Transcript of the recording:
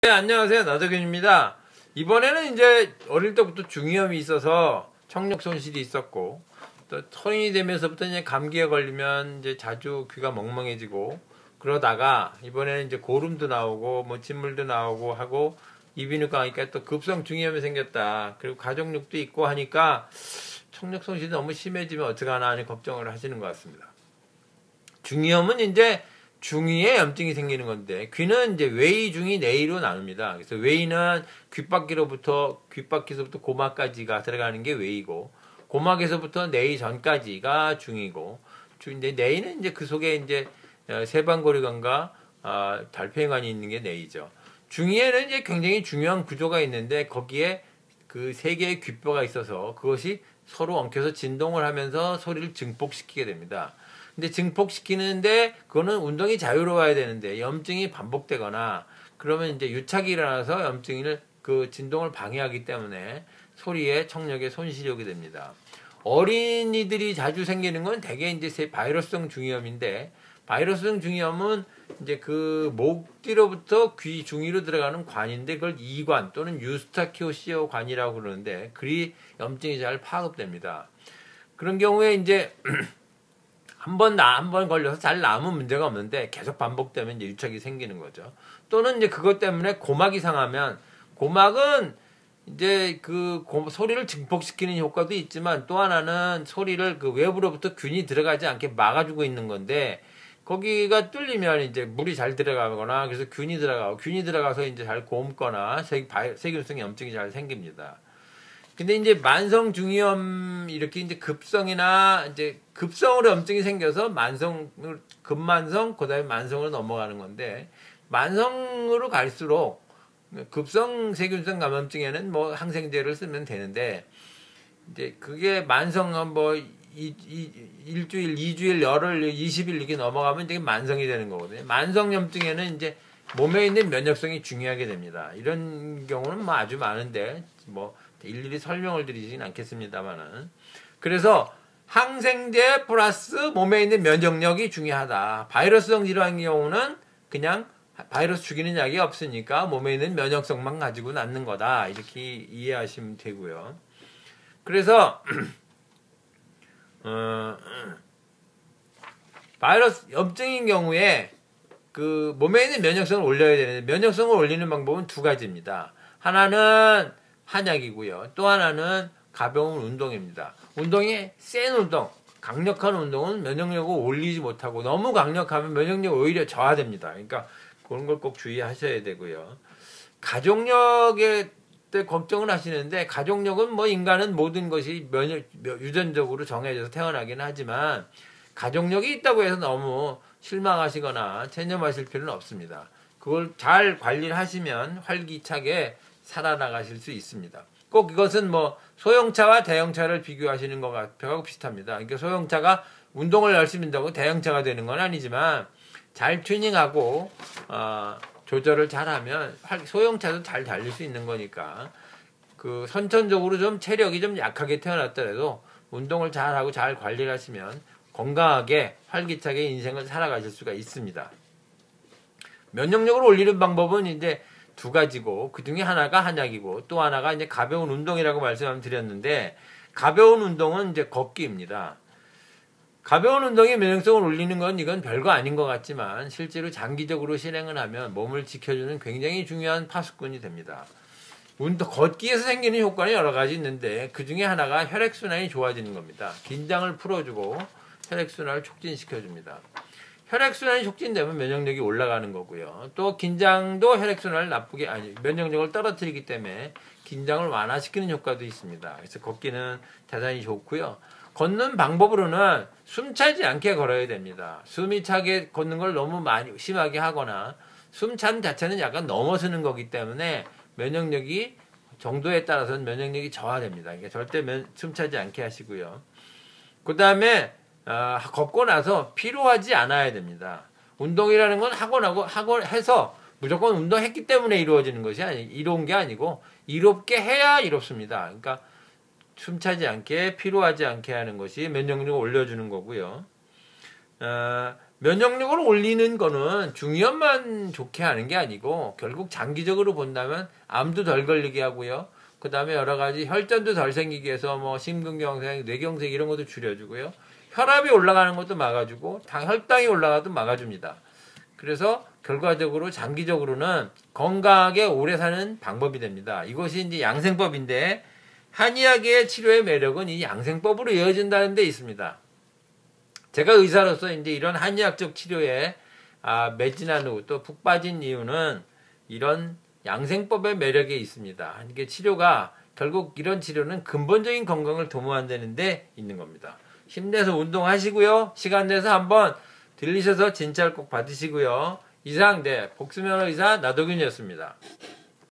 네, 안녕하세요. 나덕균입니다. 이번에는 이제 어릴 때부터 중이염이 있어서 청력 손실이 있었고, 또 성인이 되면서부터 이제 감기에 걸리면 이제 자주 귀가 멍멍해지고, 그러다가 이번에는 이제 고름도 나오고, 뭐 진물도 나오고 하고, 이비인후과 가니까 또 급성 중이염이 생겼다. 그리고 가족력도 있고 하니까 청력 손실이 너무 심해지면 어떡하나 하는 걱정을 하시는 것 같습니다. 중이염은 이제 중이에 염증이 생기는 건데, 귀는 이제 외이, 중이, 내이로 나눕니다. 그래서 외이는 귓바퀴서부터 고막까지가 들어가는 게 외이고, 고막에서부터 내이 전까지가 중이고, 이제 내이는 이제 그 속에 이제 세방고리관과 달팽이관이 있는 게 내이죠. 중이에는 이제 굉장히 중요한 구조가 있는데, 거기에 그 세 개의 귓뼈가 있어서 그것이 서로 엉켜서 진동을 하면서 소리를 증폭시키게 됩니다. 근데 증폭시키는데 그거는 운동이 자유로워야 되는데 염증이 반복되거나 그러면 이제 유착이 일어나서 염증을 그 진동을 방해하기 때문에 소리에 청력에 손실이 오게 됩니다. 어린이들이 자주 생기는 건 대개 이제 바이러스성 중이염인데, 바이러스성 중이염은 이제 그 목 뒤로부터 귀 중위로 들어가는 관인데 그걸 이관 또는 유스타키오시오 관이라고 그러는데 그리 염증이 잘 파급됩니다. 그런 경우에 이제 한 번 걸려서 잘 나으면 문제가 없는데 계속 반복되면 이제 유착이 생기는 거죠. 또는 이제 그것 때문에 고막이 상하면, 고막은 이제 소리를 증폭시키는 효과도 있지만 또 하나는 소리를 그 외부로부터 균이 들어가지 않게 막아주고 있는 건데, 거기가 뚫리면 이제 물이 잘 들어가거나 그래서 균이 들어가서 이제 잘 곪거나 세균성 염증이 잘 생깁니다. 근데 이제 만성 중이염 이렇게 이제 급성이나 이제 급성으로 염증이 생겨서 급만성, 그다음에 만성으로 넘어가는 건데, 만성으로 갈수록 급성 세균성 감염증에는 뭐 항생제를 쓰면 되는데, 이제 그게 만성 뭐 일주일, 2주일, 열흘, 20일 이렇게 넘어가면 이게 만성이 되는 거거든요. 만성 염증에는 이제 몸에 있는 면역성이 중요하게 됩니다. 이런 경우는 뭐 아주 많은데 뭐 일일이 설명을 드리진 않겠습니다만은, 그래서 항생제 플러스 몸에 있는 면역력이 중요하다. 바이러스성 질환의 경우는 그냥 바이러스 죽이는 약이 없으니까 몸에 있는 면역성만 가지고 낫는 거다, 이렇게 이해하시면 되고요. 그래서 바이러스 염증인 경우에 그 몸에 있는 면역성을 올려야 되는데, 면역성을 올리는 방법은 두 가지입니다. 하나는 한약이고요. 또 하나는 가벼운 운동입니다. 운동이 센 운동, 강력한 운동은 면역력을 올리지 못하고, 너무 강력하면 면역력이 오히려 저하됩니다. 그러니까 그런 걸 꼭 주의하셔야 되고요. 가족력에 때 걱정을 하시는데, 가족력은 뭐 인간은 모든 것이 유전적으로 정해져서 태어나긴 하지만 가족력이 있다고 해서 너무 실망하시거나 체념하실 필요는 없습니다. 그걸 잘 관리를 하시면 활기차게 살아나가실 수 있습니다. 꼭 이것은 뭐 소형차와 대형차를 비교하시는 것하고 비슷합니다. 그러니까 소형차가 운동을 열심히 한다고 대형차가 되는 건 아니지만, 잘 튜닝하고 조절을 잘하면 소형차도 잘 달릴 수 있는 거니까, 그 선천적으로 좀 체력이 좀 약하게 태어났더라도 운동을 잘하고 잘 관리를 하시면 건강하게 활기차게 인생을 살아가실 수가 있습니다. 면역력을 올리는 방법은 이제 두 가지고, 그 중에 하나가 한약이고 또 하나가 이제 가벼운 운동이라고 말씀드렸는데, 가벼운 운동은 이제 걷기입니다. 가벼운 운동이 면역성을 올리는 건 이건 별거 아닌 것 같지만 실제로 장기적으로 실행을 하면 몸을 지켜주는 굉장히 중요한 파수꾼이 됩니다. 걷기에서 생기는 효과는 여러 가지 있는데 그 중에 하나가 혈액순환이 좋아지는 겁니다. 긴장을 풀어주고 혈액순환을 촉진시켜줍니다. 혈액순환이 촉진되면 면역력이 올라가는 거고요. 또 긴장도 혈액순환을 면역력을 떨어뜨리기 때문에 긴장을 완화시키는 효과도 있습니다. 그래서 걷기는 대단히 좋고요. 걷는 방법으로는 숨 차지 않게 걸어야 됩니다. 숨이 차게 걷는 걸 너무 많이 심하게 하거나 숨 차는 자체는 약간 넘어서는 거기 때문에 면역력이 정도에 따라서는 면역력이 저하됩니다. 그러니까 절대 숨 차지 않게 하시고요. 그 다음에 걷고 나서 피로하지 않아야 됩니다. 운동이라는 건 하고 해서 무조건 운동했기 때문에 이루어지는 것이 이로운 게 아니고, 이롭게 해야 이롭습니다. 그러니까 숨 차지 않게 피로하지 않게 하는 것이 면역력을 올려주는 거고요. 면역력을 올리는 거는 중이염만 좋게 하는 게 아니고 결국 장기적으로 본다면 암도 덜 걸리게 하고요. 그 다음에 여러 가지 혈전도 덜 생기게 해서 뭐 심근경색, 뇌경색 이런 것도 줄여주고요. 혈압이 올라가는 것도 막아주고 혈당이 올라가도 막아줍니다. 그래서 결과적으로 장기적으로는 건강하게 오래 사는 방법이 됩니다. 이것이 이제 양생법인데 한의학의 치료의 매력은 이 양생법으로 이어진다는 데 있습니다. 제가 의사로서 이제 이런 한의학적 치료에 매진한 후 또 푹 빠진 이유는 이런 양생법의 매력에 있습니다. 이게 치료가 결국 이런 치료는 근본적인 건강을 도모한다는 데 있는 겁니다. 힘내서 운동하시고요. 시간 내서 한번 들리셔서 진찰 꼭 받으시고요. 이상 복수면허 의사 나도균이었습니다.